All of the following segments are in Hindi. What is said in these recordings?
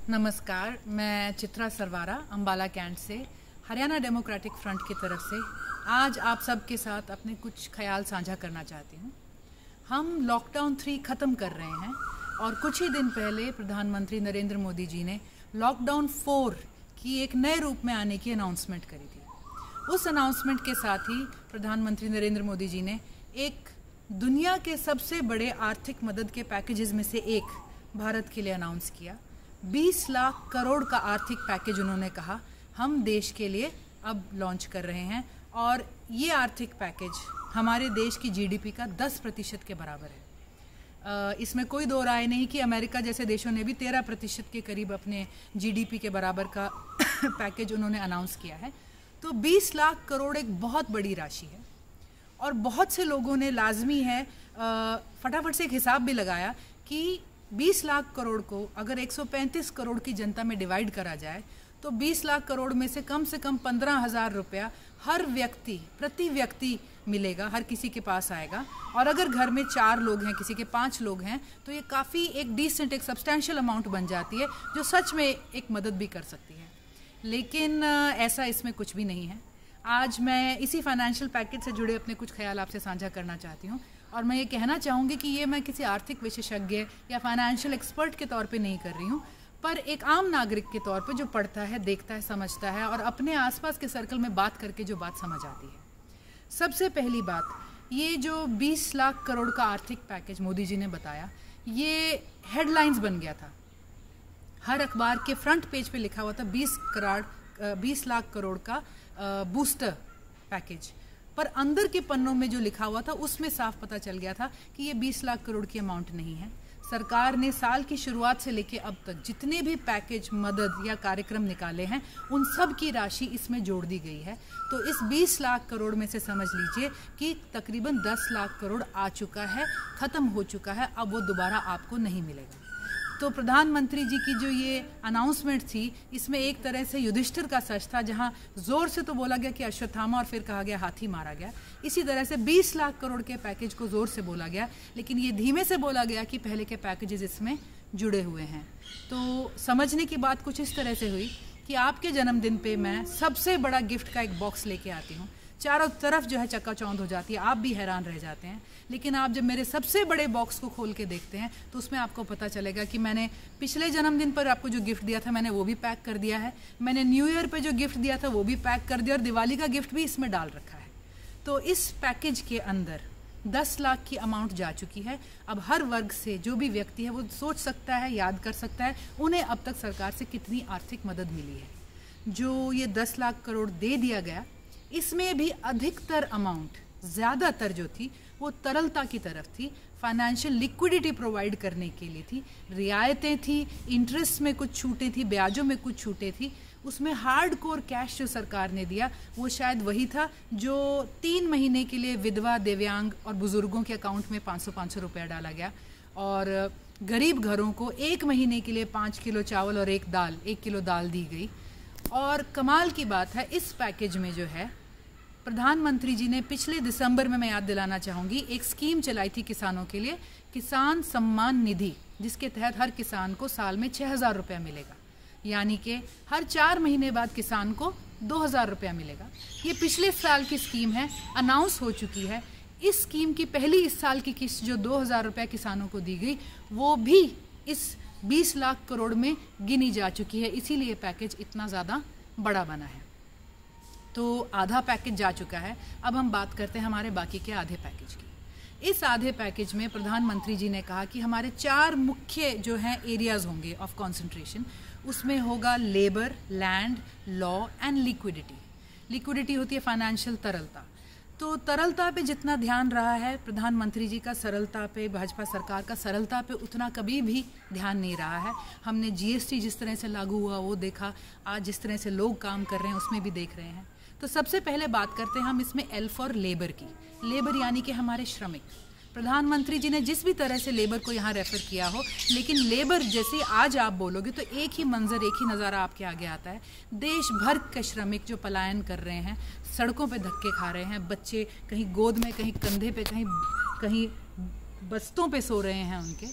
नमस्कार, मैं चित्रा सरवारा अंबाला कैंट से हरियाणा डेमोक्रेटिक फ्रंट की तरफ से आज आप सबके साथ अपने कुछ ख्याल साझा करना चाहती हूँ। हम लॉकडाउन 3 ख़त्म कर रहे हैं और कुछ ही दिन पहले प्रधानमंत्री नरेंद्र मोदी जी ने लॉकडाउन 4 की एक नए रूप में आने की अनाउंसमेंट करी थी। उस अनाउंसमेंट के साथ ही प्रधानमंत्री नरेंद्र मोदी जी ने एक दुनिया के सबसे बड़े आर्थिक मदद के पैकेजेस में से एक भारत के लिए अनाउंस किया। 20 लाख करोड़ का आर्थिक पैकेज उन्होंने कहा हम देश के लिए अब लॉन्च कर रहे हैं और ये आर्थिक पैकेज हमारे देश की जीडीपी का 10% के बराबर है। इसमें कोई दो राय नहीं कि अमेरिका जैसे देशों ने भी 13% के करीब अपने जीडीपी के बराबर का पैकेज उन्होंने अनाउंस किया है। तो 20 लाख करोड़ एक बहुत बड़ी राशि है और बहुत से लोगों ने लाजमी है फटाफट से एक हिसाब भी लगाया कि 20 लाख करोड़ को अगर 135 करोड़ की जनता में डिवाइड करा जाए तो 20 लाख करोड़ में से कम 15,000 रुपया हर व्यक्ति प्रति व्यक्ति मिलेगा, हर किसी के पास आएगा। और अगर घर में 4 लोग हैं, किसी के 5 लोग हैं, तो ये काफ़ी एक डिसेंट एक सब्सटैंशियल अमाउंट बन जाती है जो सच में एक मदद भी कर सकती है। लेकिन ऐसा इसमें कुछ भी नहीं है। आज मैं इसी फाइनेंशियल पैकेज से जुड़े अपने कुछ ख्याल आपसे साझा करना चाहती हूँ और मैं ये कहना चाहूँगी कि ये मैं किसी आर्थिक विशेषज्ञ या फाइनेंशियल एक्सपर्ट के तौर पे नहीं कर रही हूँ, पर एक आम नागरिक के तौर पे जो पढ़ता है, देखता है, समझता है और अपने आसपास के सर्कल में बात करके जो बात समझ आती है। सबसे पहली बात, ये जो 20 लाख करोड़ का आर्थिक पैकेज मोदी जी ने बताया, ये हेडलाइंस बन गया था। हर अखबार के फ्रंट पेज पे लिखा हुआ था 20 लाख करोड़ का बूस्टर पैकेज, पर अंदर के पन्नों में जो लिखा हुआ था उसमें साफ पता चल गया था कि ये 20 लाख करोड़ की अमाउंट नहीं है। सरकार ने साल की शुरुआत से लेकर अब तक जितने भी पैकेज, मदद या कार्यक्रम निकाले हैं उन सब की राशि इसमें जोड़ दी गई है। तो इस 20 लाख करोड़ में से समझ लीजिए कि तकरीबन 10 लाख करोड़ आ चुका है, ख़त्म हो चुका है, अब वो दोबारा आपको नहीं मिलेगा। तो प्रधानमंत्री जी की जो ये अनाउंसमेंट थी, इसमें एक तरह से युधिष्ठिर का सच था, जहां जोर से तो बोला गया कि अश्वत्थामा और फिर कहा गया हाथी मारा गया। इसी तरह से 20 लाख करोड़ के पैकेज को जोर से बोला गया, लेकिन ये धीमे से बोला गया कि पहले के पैकेजेस इसमें जुड़े हुए हैं। तो समझने की बात कुछ इस तरह से हुई कि आपके जन्मदिन पे मैं सबसे बड़ा गिफ्ट का एक बॉक्स लेके आती हूँ, चारों तरफ जो है चकाचौंध हो जाती है, आप भी हैरान रह जाते हैं। लेकिन आप जब मेरे सबसे बड़े बॉक्स को खोल के देखते हैं तो उसमें आपको पता चलेगा कि मैंने पिछले जन्मदिन पर आपको जो गिफ्ट दिया था मैंने वो भी पैक कर दिया है, मैंने न्यू ईयर पे जो गिफ्ट दिया था वो भी पैक कर दिया और दिवाली का गिफ्ट भी इसमें डाल रखा है। तो इस पैकेज के अंदर 10 लाख की अमाउंट जा चुकी है। अब हर वर्ग से जो भी व्यक्ति है वो सोच सकता है, याद कर सकता है उन्हें अब तक सरकार से कितनी आर्थिक मदद मिली है। जो ये 10 लाख करोड़ दे दिया गया, इसमें भी अधिकतर अमाउंट, ज़्यादातर जो थी वो तरलता की तरफ थी, फाइनेंशियल लिक्विडिटी प्रोवाइड करने के लिए थी। रियायतें थी, इंटरेस्ट में कुछ छूटें थी, ब्याजों में कुछ छूटें थी। उसमें हार्ड कोर कैश जो सरकार ने दिया वो शायद वही था जो 3 महीने के लिए विधवा, दिव्यांग और बुजुर्गों के अकाउंट में 500-500 रुपया डाला गया और गरीब घरों को 1 महीने के लिए 5 किलो चावल और 1 किलो दाल दी गई। और कमाल की बात है, इस पैकेज में जो है प्रधानमंत्री जी ने पिछले दिसंबर में, मैं याद दिलाना चाहूँगी, एक स्कीम चलाई थी किसानों के लिए, किसान सम्मान निधि, जिसके तहत हर किसान को साल में 6,000 रुपया मिलेगा, यानी कि हर 4 महीने बाद किसान को 2,000 रुपया मिलेगा। ये पिछले साल की स्कीम है, अनाउंस हो चुकी है। इस स्कीम की पहली इस साल की किस्त जो 2,000 रुपया किसानों को दी गई वो भी इस 20 लाख करोड़ में गिनी जा चुकी है, इसीलिए पैकेज इतना ज़्यादा बड़ा बना है। तो आधा पैकेज जा चुका है। अब हम बात करते हैं हमारे बाकी के आधे पैकेज की। इस आधे पैकेज में प्रधानमंत्री जी ने कहा कि हमारे 4 मुख्य जो हैं एरियाज होंगे ऑफ कंसंट्रेशन। उसमें होगा labour, land, law and liquidity. Liquidity होती है फाइनेंशियल तरलता। तो तरलता पे जितना ध्यान रहा है प्रधानमंत्री जी का, सरलता पे, भाजपा सरकार का सरलता पे उतना कभी भी ध्यान नहीं रहा है। हमने जीएसटी जिस तरह से लागू हुआ वो देखा, आज जिस तरह से लोग काम कर रहे हैं उसमें भी देख रहे हैं। तो सबसे पहले बात करते हैं हम इसमें एल फॉर लेबर की। लेबर यानी कि हमारे श्रमिक। प्रधानमंत्री जी ने जिस भी तरह से लेबर को यहाँ रेफर किया हो, लेकिन लेबर जैसे आज आप बोलोगे तो एक ही मंजर, एक ही नज़ारा आपके आगे आता है। देश भर के श्रमिक जो पलायन कर रहे हैं, सड़कों पे धक्के खा रहे हैं, बच्चे कहीं गोद में, कहीं कंधे पे, कहीं बस्तों पे सो रहे हैं उनके।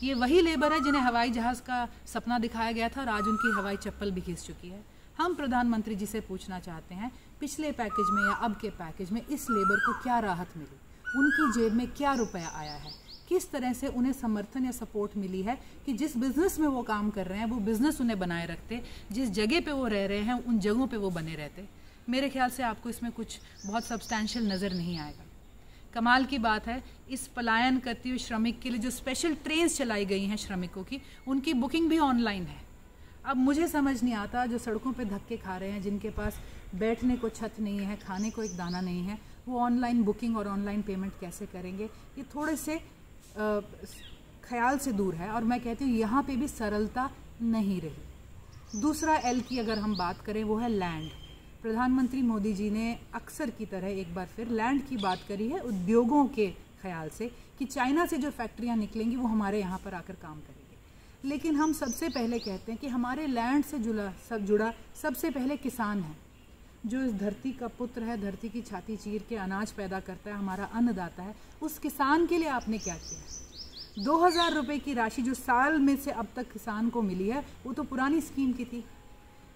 ये वही लेबर है जिन्हें हवाई जहाज़ का सपना दिखाया गया था और आज उनकी हवाई चप्पल भी घिस चुकी है। हम प्रधानमंत्री जी से पूछना चाहते हैं, पिछले पैकेज में या अब के पैकेज में इस लेबर को क्या राहत मिली, उनकी जेब में क्या रुपया आया है, किस तरह से उन्हें समर्थन या सपोर्ट मिली है कि जिस बिज़नेस में वो काम कर रहे हैं वो बिज़नेस उन्हें बनाए रखते, जिस जगह पे वो रह रहे हैं उन जगहों पे वो बने रहते। मेरे ख्याल से आपको इसमें कुछ बहुत सब्सटैंशियल नज़र नहीं आएगा। कमाल की बात है, इस पलायन करती हुई श्रमिक के लिए जो स्पेशल ट्रेन्स चलाई गई हैं श्रमिकों की, उनकी बुकिंग भी ऑनलाइन है। अब मुझे समझ नहीं आता, जो सड़कों पे धक्के खा रहे हैं, जिनके पास बैठने को छत नहीं है, खाने को एक दाना नहीं है, वो ऑनलाइन बुकिंग और ऑनलाइन पेमेंट कैसे करेंगे? ये थोड़े से ख्याल से दूर है और मैं कहती हूँ यहाँ पे भी सरलता नहीं रही। दूसरा एल की अगर हम बात करें वो है लैंड। प्रधानमंत्री मोदी जी ने अक्सर की तरह एक बार फिर लैंड की बात करी है उद्योगों के ख्याल से कि चाइना से जो फैक्ट्रियाँ निकलेंगी वो हमारे यहाँ पर आकर काम करेंगे। लेकिन हम सबसे पहले कहते हैं कि हमारे लैंड से जुड़ा सबसे पहले किसान है, जो इस धरती का पुत्र है, धरती की छाती चीर के अनाज पैदा करता है, हमारा अन्नदाता है। उस किसान के लिए आपने क्या किया? 2000 रुपये की राशि जो साल में से अब तक किसान को मिली है वो तो पुरानी स्कीम की थी।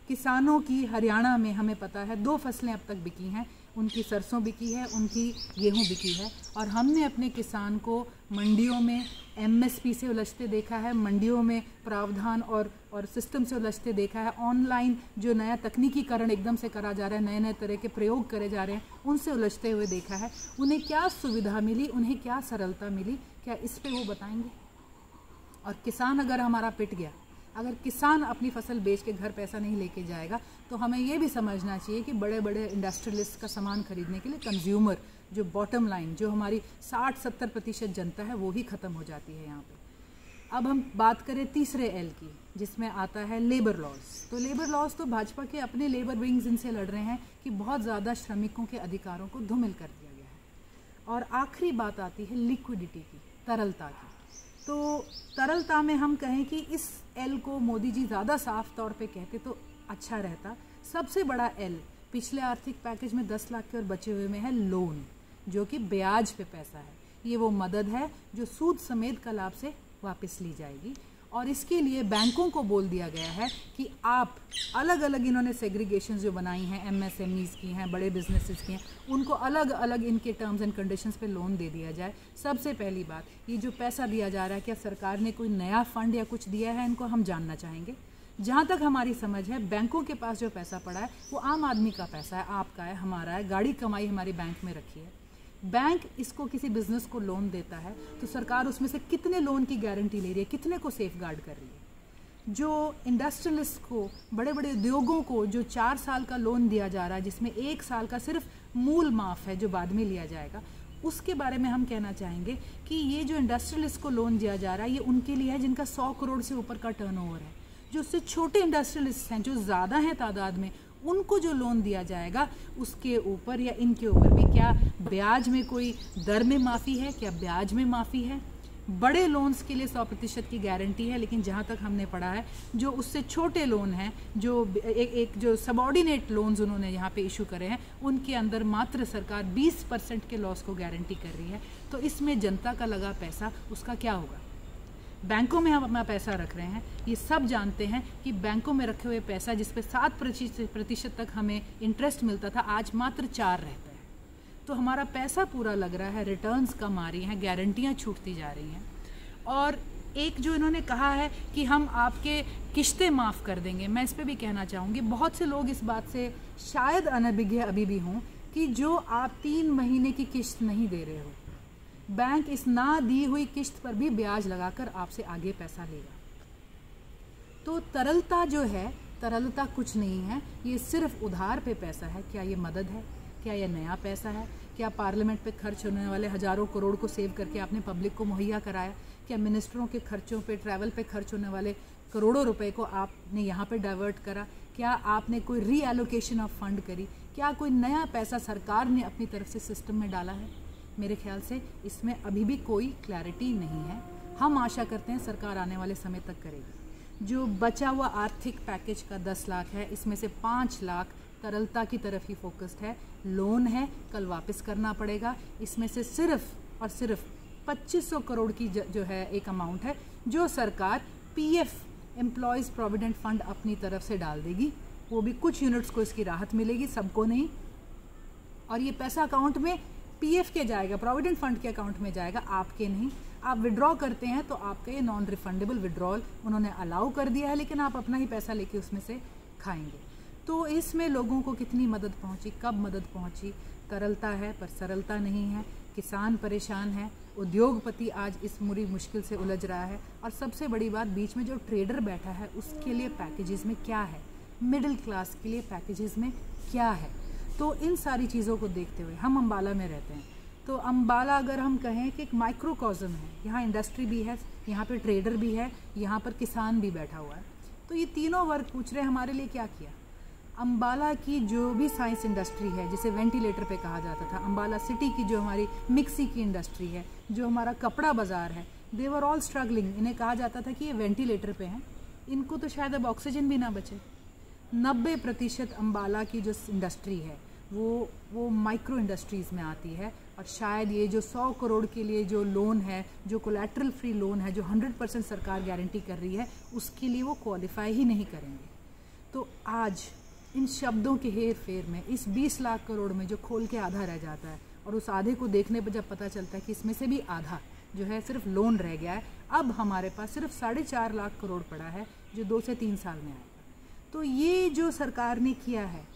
किसानों की हरियाणा में हमें पता है 2 फसलें अब तक बिकी हैं, उनकी सरसों बिकी है, उनकी गेहूं बिकी है, और हमने अपने किसान को मंडियों में एमएसपी से उलझते देखा है, मंडियों में प्रावधान और सिस्टम से उलझते देखा है, ऑनलाइन जो नया तकनीकीकरण एकदम से करा जा रहा है, नए नए तरह के प्रयोग करे जा रहे हैं, उनसे उलझते हुए देखा है। उन्हें क्या सुविधा मिली, उन्हें क्या सरलता मिली, क्या इस पे वो बताएंगे? और किसान अगर हमारा पिट गया, अगर किसान अपनी फसल बेच के घर पैसा नहीं लेके जाएगा, तो हमें ये भी समझना चाहिए कि बड़े बड़े इंडस्ट्रियलिस्ट का सामान खरीदने के लिए कंज्यूमर, जो बॉटम लाइन, जो हमारी 60-70% जनता है, वो ही ख़त्म हो जाती है यहाँ पे। अब हम बात करें तीसरे एल की, जिसमें आता है लेबर लॉज। तो लेबर लॉज तो भाजपा के अपने लेबर विंग्स इनसे लड़ रहे हैं कि बहुत ज़्यादा श्रमिकों के अधिकारों को धूमिल कर दिया गया है। और आखिरी बात आती है लिक्विडिटी की, तरलता की। तो तरलता में हम कहें कि इस एल को मोदी जी ज़्यादा साफ तौर पे कहते तो अच्छा रहता। सबसे बड़ा एल पिछले आर्थिक पैकेज में 10 लाख के और बचे हुए में है लोन, जो कि ब्याज पे पैसा है। ये वो मदद है जो सूद समेत का लाभ से वापस ली जाएगी, और इसके लिए बैंकों को बोल दिया गया है कि आप अलग अलग, इन्होंने सेग्रीगेशन जो बनाई हैं, एमएसएमईज़ की हैं, बड़े बिजनेसेस की हैं, उनको अलग अलग इनके टर्म्स एंड कंडीशंस पे लोन दे दिया जाए। सबसे पहली बात, ये जो पैसा दिया जा रहा है, क्या सरकार ने कोई नया फंड या कुछ दिया है, इनको हम जानना चाहेंगे। जहाँ तक हमारी समझ है, बैंकों के पास जो पैसा पड़ा है वो आम आदमी का पैसा है, आपका है, हमारा है, गाड़ी कमाई हमारी बैंक में रखी है। बैंक इसको किसी बिजनेस को लोन देता है तो सरकार उसमें से कितने लोन की गारंटी ले रही है, कितने को सेफ गार्ड कर रही है। जो इंडस्ट्रियलिस्ट को, बड़े बड़े उद्योगों को जो 4 साल का लोन दिया जा रहा है, जिसमें 1 साल का सिर्फ मूल माफ़ है जो बाद में लिया जाएगा, उसके बारे में हम कहना चाहेंगे कि ये जो इंडस्ट्रियलिस्ट को लोन दिया जा रहा है, ये उनके लिए है जिनका 100 करोड़ से ऊपर का टर्नओवर है। जो उससे छोटे इंडस्ट्रियलिस्ट हैं, जो ज़्यादा हैं तादाद में, उनको जो लोन दिया जाएगा उसके ऊपर या इनके ऊपर भी क्या ब्याज में कोई दर में माफ़ी है, क्या ब्याज में माफ़ी है? बड़े लोन्स के लिए 100% की गारंटी है, लेकिन जहाँ तक हमने पढ़ा है, जो उससे छोटे लोन हैं, जो एक जो सबऑर्डिनेट लोन्स उन्होंने यहाँ पे इशू करे हैं, उनके अंदर मात्र सरकार 20% के लॉस को गारंटी कर रही है। तो इसमें जनता का लगा पैसा, उसका क्या होगा? बैंकों में हम अपना पैसा रख रहे हैं, ये सब जानते हैं कि बैंकों में रखे हुए पैसा जिस पे 7% तक हमें इंटरेस्ट मिलता था, आज मात्र 4 रहता है। तो हमारा पैसा पूरा लग रहा है, रिटर्न्स कम आ रही हैं, गारंटियाँ छूटती जा रही हैं। और एक जो इन्होंने कहा है कि हम आपके किश्तें माफ़ कर देंगे, मैं इस पर भी कहना चाहूँगी, बहुत से लोग इस बात से शायद अनभिज्ञ अभी भी हों कि जो आप 3 महीने की किश्त नहीं दे रहे हो, बैंक इस ना दी हुई किश्त पर भी ब्याज लगाकर आपसे आगे पैसा लेगा। तो तरलता जो है, तरलता कुछ नहीं है, ये सिर्फ उधार पे पैसा है। क्या ये मदद है? क्या ये नया पैसा है? क्या पार्लियामेंट पे खर्च होने वाले हज़ारों करोड़ को सेव करके आपने पब्लिक को मुहैया कराया? क्या मिनिस्टरों के खर्चों पे, ट्रैवल पे खर्च होने वाले करोड़ों रुपए को आपने यहाँ पे डाइवर्ट करा? क्या आपने कोई रीएलोकेशन ऑफ फंड करी? क्या कोई नया पैसा सरकार ने अपनी तरफ से सिस्टम में डाला है? मेरे ख्याल से इसमें अभी भी कोई क्लैरिटी नहीं है। हम आशा करते हैं सरकार आने वाले समय तक करेगी। जो बचा हुआ आर्थिक पैकेज का 10 लाख है, इसमें से 5 लाख तरलता की तरफ ही फोकस्ड है, लोन है, कल वापस करना पड़ेगा। इसमें से सिर्फ और सिर्फ 2500 करोड़ की जो है एक अमाउंट है जो सरकार पीएफ एम्प्लॉयज़ प्रोविडेंट फंड अपनी तरफ से डाल देगी, वो भी कुछ यूनिट्स को इसकी राहत मिलेगी, सबको नहीं। और ये पैसा अकाउंट में पीएफ के जाएगा, प्रोविडेंट फंड के अकाउंट में जाएगा, आपके नहीं। आप विड्रॉ करते हैं तो आपका ये नॉन रिफंडेबल विड्रॉल उन्होंने अलाउ कर दिया है, लेकिन आप अपना ही पैसा लेके उसमें से खाएंगे। तो इसमें लोगों को कितनी मदद पहुंची, कब मदद पहुंची? तरलता है पर सरलता नहीं है। किसान परेशान है, उद्योगपति आज इस पूरी मुश्किल से उलझ रहा है, और सबसे बड़ी बात, बीच में जो ट्रेडर बैठा है उसके लिए पैकेजेस में क्या है, मिडिल क्लास के लिए पैकेजेस में क्या है। तो इन सारी चीज़ों को देखते हुए हम अम्बाला में रहते हैं, तो अम्बाला अगर हम कहें कि एक माइक्रोकॉज़म है, यहाँ इंडस्ट्री भी है, यहाँ पे ट्रेडर भी है, यहाँ पर किसान भी बैठा हुआ है। तो ये तीनों वर्ग पूछ रहे हैं हमारे लिए क्या किया। अम्बाला की जो भी साइंस इंडस्ट्री है, जिसे वेंटिलेटर पे कहा जाता था, अम्बाला सिटी की जो हमारी मिक्सी की इंडस्ट्री है, जो हमारा कपड़ा बाज़ार है, दे वर ऑल स्ट्रगलिंग। इन्हें कहा जाता था कि ये वेंटिलेटर पे हैं, इनको तो शायद अब ऑक्सीजन भी ना बचे। 90% अम्बाला की जो इंडस्ट्री है वो माइक्रो इंडस्ट्रीज़ में आती है, और शायद ये जो 100 करोड़ के लिए जो लोन है, जो कोलैटरल फ्री लोन है, जो 100% सरकार गारंटी कर रही है, उसके लिए वो क्वालिफाई ही नहीं करेंगे। तो आज इन शब्दों के हेर फेर में, इस 20 लाख करोड़ में जो खोल के आधा रह जाता है, और उस आधे को देखने पर जब पता चलता है कि इसमें से भी आधा जो है सिर्फ लोन रह गया है, अब हमारे पास सिर्फ 4.5 लाख करोड़ पड़ा है जो 2 से 3 साल में आएगा। तो ये जो सरकार ने किया है,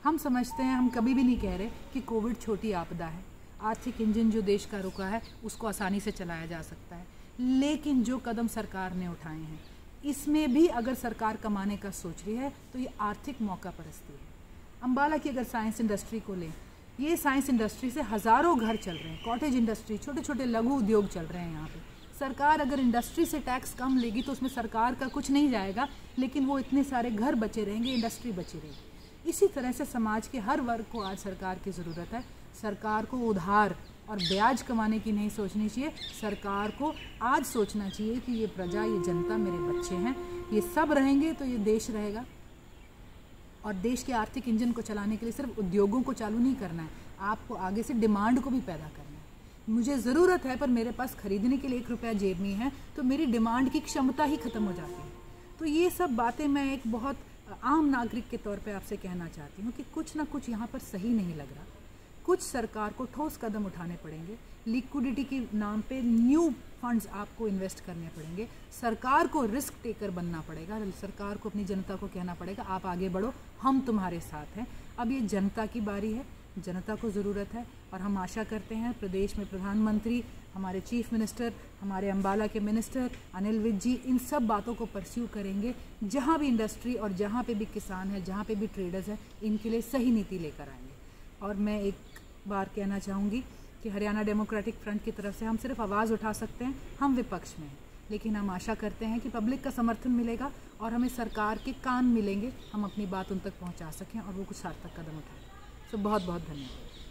हम समझते हैं, हम कभी भी नहीं कह रहे कि कोविड छोटी आपदा है, आर्थिक इंजन जो देश का रुका है उसको आसानी से चलाया जा सकता है, लेकिन जो कदम सरकार ने उठाए हैं, इसमें भी अगर सरकार कमाने का सोच रही है तो ये आर्थिक मौका परस्ती है। अम्बाला की अगर साइंस इंडस्ट्री को लें, ये साइंस इंडस्ट्री से हज़ारों घर चल रहे हैं, कॉटेज इंडस्ट्री, छोटे छोटे लघु उद्योग चल रहे हैं यहाँ पे। सरकार अगर इंडस्ट्री से टैक्स कम लेगी तो उसमें सरकार का कुछ नहीं जाएगा, लेकिन वो इतने सारे घर बचे रहेंगे, इंडस्ट्री बची रहेगी। इसी तरह से समाज के हर वर्ग को आज सरकार की ज़रूरत है। सरकार को उधार और ब्याज कमाने की नहीं सोचनी चाहिए, सरकार को आज सोचना चाहिए कि ये प्रजा, ये जनता मेरे बच्चे हैं, ये सब रहेंगे तो ये देश रहेगा। और देश के आर्थिक इंजन को चलाने के लिए सिर्फ उद्योगों को चालू नहीं करना है, आपको आगे से डिमांड को भी पैदा करना है। मुझे ज़रूरत है पर मेरे पास खरीदने के लिए 1 रुपया जेब में है, तो मेरी डिमांड की क्षमता ही ख़त्म हो जाती है। तो ये सब बातें मैं एक बहुत आम नागरिक के तौर पे आपसे कहना चाहती हूँ कि कुछ ना कुछ यहाँ पर सही नहीं लग रहा। कुछ सरकार को ठोस कदम उठाने पड़ेंगे, लिक्विडिटी के नाम पे न्यू फंड्स आपको इन्वेस्ट करने पड़ेंगे, सरकार को रिस्क टेकर बनना पड़ेगा, सरकार को अपनी जनता को कहना पड़ेगा आप आगे बढ़ो, हम तुम्हारे साथ हैं। अब ये जनता की बारी है, जनता को ज़रूरत है, और हम आशा करते हैं प्रदेश में प्रधानमंत्री, हमारे चीफ मिनिस्टर, हमारे अम्बाला के मिनिस्टर अनिल विज जी इन सब बातों को परस्यू करेंगे। जहाँ भी इंडस्ट्री और जहाँ पे भी किसान है, जहाँ पे भी ट्रेडर्स हैं, इनके लिए सही नीति लेकर आएंगे। और मैं एक बार कहना चाहूँगी कि हरियाणा डेमोक्रेटिक फ्रंट की तरफ से हम सिर्फ आवाज़ उठा सकते हैं, हम विपक्ष में हैं, लेकिन हम आशा करते हैं कि पब्लिक का समर्थन मिलेगा और हमें सरकार के कान मिलेंगे, हम अपनी बात उन तक पहुँचा सकें और वो कुछ सार्थक कदम उठाएं। सो बहुत बहुत धन्यवाद।